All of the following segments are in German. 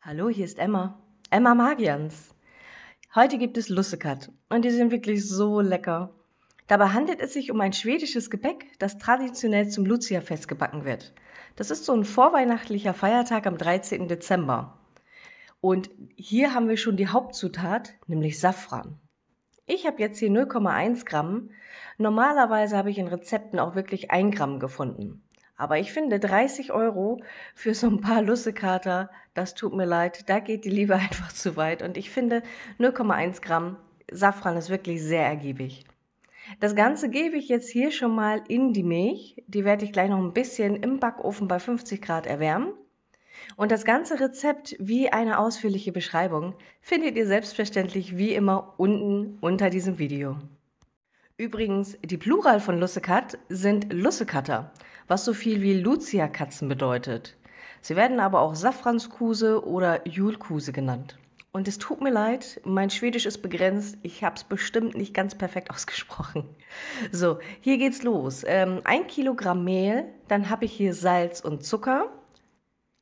Hallo, hier ist Emma. Emma Magians. Heute gibt es Lussekat und die sind wirklich so lecker. Dabei handelt es sich um ein schwedisches Gebäck, das traditionell zum Lucia-Fest gebacken wird. Das ist so ein vorweihnachtlicher Feiertag am 13. Dezember. Und hier haben wir schon die Hauptzutat, nämlich Safran. Ich habe jetzt hier 0,1 Gramm. Normalerweise habe ich in Rezepten auch wirklich 1 Gramm gefunden. Aber ich finde 30 € für so ein paar Lussekater, das tut mir leid, da geht die Liebe einfach zu weit. Und ich finde 0,1 Gramm Safran ist wirklich sehr ergiebig. Das Ganze gebe ich jetzt hier schon mal in die Milch. Die werde ich gleich noch ein bisschen im Backofen bei 50 Grad erwärmen. Und das ganze Rezept wie eine ausführliche Beschreibung findet ihr selbstverständlich wie immer unten unter diesem Video. Übrigens, die Plural von Lussekat sind Lussekatter, was so viel wie Lucia-Katzen bedeutet. Sie werden aber auch Safranskuse oder Julkuse genannt. Und es tut mir leid, mein Schwedisch ist begrenzt, ich habe es bestimmt nicht ganz perfekt ausgesprochen. So, hier geht's los. 1 Kilogramm Mehl, dann habe ich hier Salz und Zucker.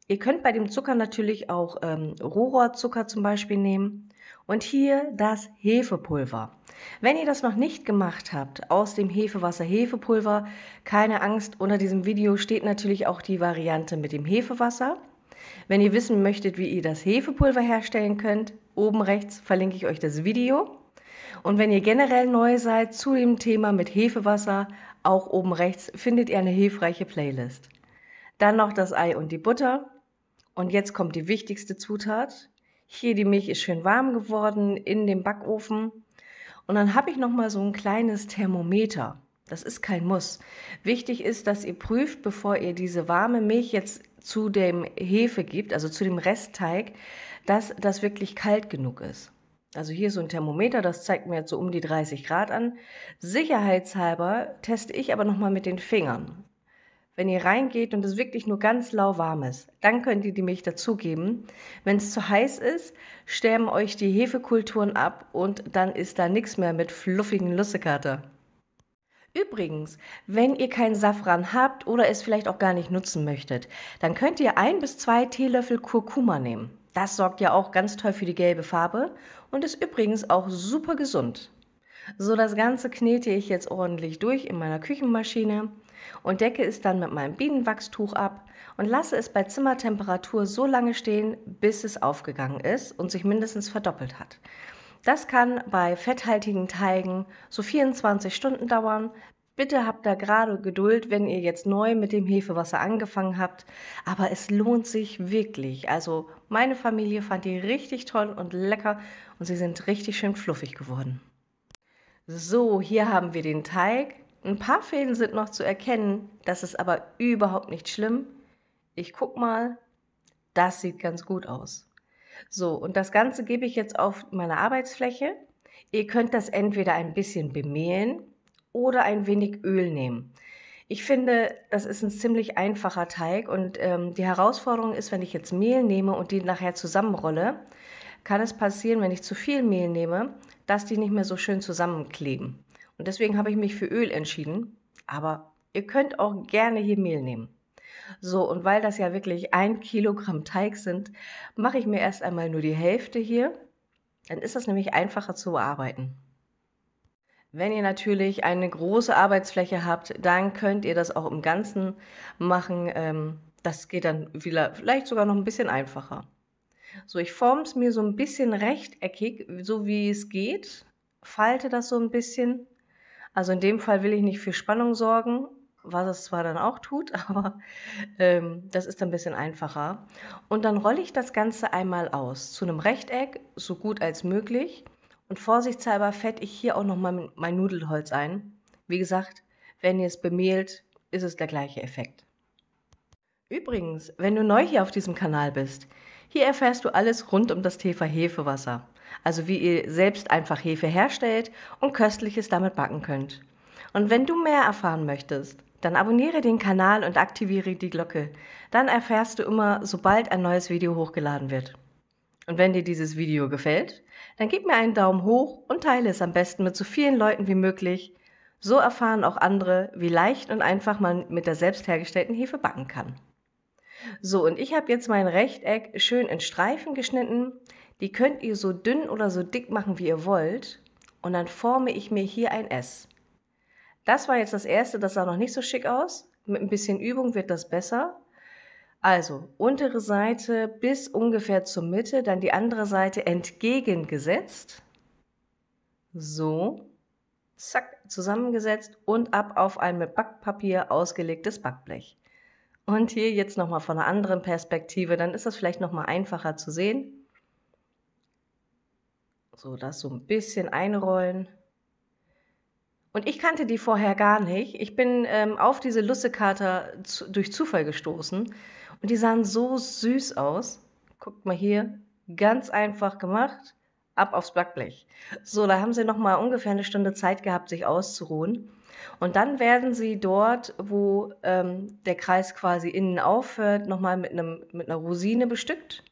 Ihr könnt bei dem Zucker natürlich auch Rohrzucker zum Beispiel nehmen. Und hier das Hefepulver. Wenn ihr das noch nicht gemacht habt, aus dem Hefewasser Hefepulver, keine Angst, unter diesem Video steht natürlich auch die Variante mit dem Hefewasser. Wenn ihr wissen möchtet, wie ihr das Hefepulver herstellen könnt, oben rechts verlinke ich euch das Video. Und wenn ihr generell neu seid zu dem Thema mit Hefewasser, auch oben rechts findet ihr eine hilfreiche Playlist. Dann noch das Ei und die Butter. Und jetzt kommt die wichtigste Zutat. Hier die Milch ist schön warm geworden in dem Backofen. Und dann habe ich noch mal so ein kleines Thermometer. Das ist kein Muss. Wichtig ist, dass ihr prüft, bevor ihr diese warme Milch jetzt zu dem Hefe gibt, also zu dem Restteig, dass das wirklich kalt genug ist. Also hier so ein Thermometer, das zeigt mir jetzt so um die 30 Grad an. Sicherheitshalber teste ich aber noch mal mit den Fingern. Wenn ihr reingeht und es wirklich nur ganz lauwarm ist, dann könnt ihr die Milch dazugeben. Wenn es zu heiß ist, sterben euch die Hefekulturen ab und dann ist da nichts mehr mit fluffigen Lussekater. Übrigens, wenn ihr keinen Safran habt oder es vielleicht auch gar nicht nutzen möchtet, dann könnt ihr 1 bis 2 Teelöffel Kurkuma nehmen. Das sorgt ja auch ganz toll für die gelbe Farbe und ist übrigens auch super gesund. So, das Ganze knete ich jetzt ordentlich durch in meiner Küchenmaschine und decke es dann mit meinem Bienenwachstuch ab und lasse es bei Zimmertemperatur so lange stehen, bis es aufgegangen ist und sich mindestens verdoppelt hat. Das kann bei fetthaltigen Teigen so 24 Stunden dauern. Bitte habt da gerade Geduld, wenn ihr jetzt neu mit dem Hefewasser angefangen habt, aber es lohnt sich wirklich. Also meine Familie fand die richtig toll und lecker und sie sind richtig schön fluffig geworden. So, hier haben wir den Teig. Ein paar Fäden sind noch zu erkennen, das ist aber überhaupt nicht schlimm. Ich guck mal, das sieht ganz gut aus. So, und das Ganze gebe ich jetzt auf meine Arbeitsfläche. Ihr könnt das entweder ein bisschen bemehlen oder ein wenig Öl nehmen. Ich finde, das ist ein ziemlich einfacher Teig und die Herausforderung ist, wenn ich jetzt Mehl nehme und die nachher zusammenrolle, kann es passieren, wenn ich zu viel Mehl nehme, dass die nicht mehr so schön zusammenkleben. Und deswegen habe ich mich für Öl entschieden, aber ihr könnt auch gerne hier Mehl nehmen. So, und weil das ja wirklich 1 Kilogramm Teig sind, mache ich mir erst einmal nur die Hälfte hier. Dann ist das nämlich einfacher zu bearbeiten. Wenn ihr natürlich eine große Arbeitsfläche habt, dann könnt ihr das auch im Ganzen machen. Das geht dann vielleicht sogar noch ein bisschen einfacher. So, ich forme es mir so ein bisschen rechteckig, so wie es geht, falte das so ein bisschen. Also in dem Fall will ich nicht für Spannung sorgen, was es zwar dann auch tut, aber das ist ein bisschen einfacher. Und dann rolle ich das Ganze einmal aus zu einem Rechteck, so gut als möglich. Und vorsichtshalber fette ich hier auch nochmal mein Nudelholz ein. Wie gesagt, wenn ihr es bemehlt, ist es der gleiche Effekt. Übrigens, wenn du neu hier auf diesem Kanal bist, hier erfährst du alles rund um das Thema Hefewasser. Also wie ihr selbst einfach Hefe herstellt und Köstliches damit backen könnt. Und wenn du mehr erfahren möchtest, dann abonniere den Kanal und aktiviere die Glocke. Dann erfährst du immer, sobald ein neues Video hochgeladen wird. Und wenn dir dieses Video gefällt, dann gib mir einen Daumen hoch und teile es am besten mit so vielen Leuten wie möglich. So erfahren auch andere, wie leicht und einfach man mit der selbst hergestellten Hefe backen kann. So, und ich habe jetzt mein Rechteck schön in Streifen geschnitten. Die könnt ihr so dünn oder so dick machen, wie ihr wollt. Und dann forme ich mir hier ein S. Das war jetzt das erste, das sah noch nicht so schick aus. Mit ein bisschen Übung wird das besser. Also, untere Seite bis ungefähr zur Mitte, dann die andere Seite entgegengesetzt. So, zack, zusammengesetzt und ab auf ein mit Backpapier ausgelegtes Backblech. Und hier jetzt nochmal von einer anderen Perspektive, dann ist das vielleicht nochmal einfacher zu sehen. So, das so ein bisschen einrollen. Und ich kannte die vorher gar nicht. Ich bin auf diese Lussekater durch Zufall gestoßen und die sahen so süß aus. Guckt mal hier, ganz einfach gemacht, ab aufs Backblech. So, da haben sie noch mal ungefähr eine Stunde Zeit gehabt, sich auszuruhen. Und dann werden sie dort, wo der Kreis quasi innen aufhört, noch mal mit einer Rosine bestückt.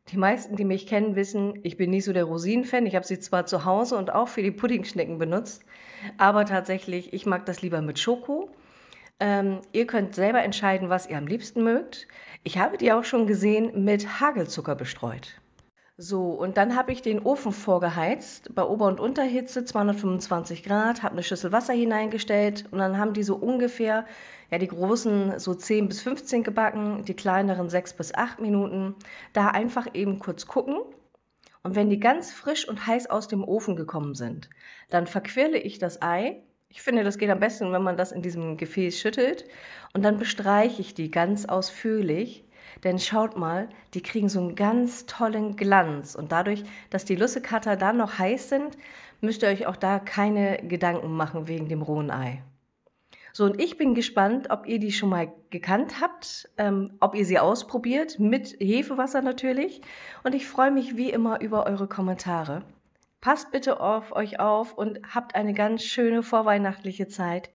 Die meisten, die mich kennen, wissen, ich bin nicht so der Rosinen-Fan. Ich habe sie zwar zu Hause und auch für die Puddingschnecken benutzt, aber tatsächlich, ich mag das lieber mit Schoko. Ihr könnt selber entscheiden, was ihr am liebsten mögt. Ich habe die auch schon gesehen mit Hagelzucker bestreut. So, und dann habe ich den Ofen vorgeheizt, bei Ober- und Unterhitze, 225 Grad, habe eine Schüssel Wasser hineingestellt und dann haben die so ungefähr, ja, die großen so 10 bis 15 gebacken, die kleineren 6 bis 8 Minuten. Da einfach eben kurz gucken. Und wenn die ganz frisch und heiß aus dem Ofen gekommen sind, dann verquirle ich das Ei. Ich finde, das geht am besten, wenn man das in diesem Gefäß schüttelt. Und dann bestreiche ich die ganz ausführlich. Denn schaut mal, die kriegen so einen ganz tollen Glanz. Und dadurch, dass die Lussekater dann noch heiß sind, müsst ihr euch auch da keine Gedanken machen wegen dem rohen Ei. So, und ich bin gespannt, ob ihr die schon mal gekannt habt, ob ihr sie ausprobiert, mit Hefewasser natürlich. Und ich freue mich wie immer über eure Kommentare. Passt bitte auf euch auf und habt eine ganz schöne vorweihnachtliche Zeit.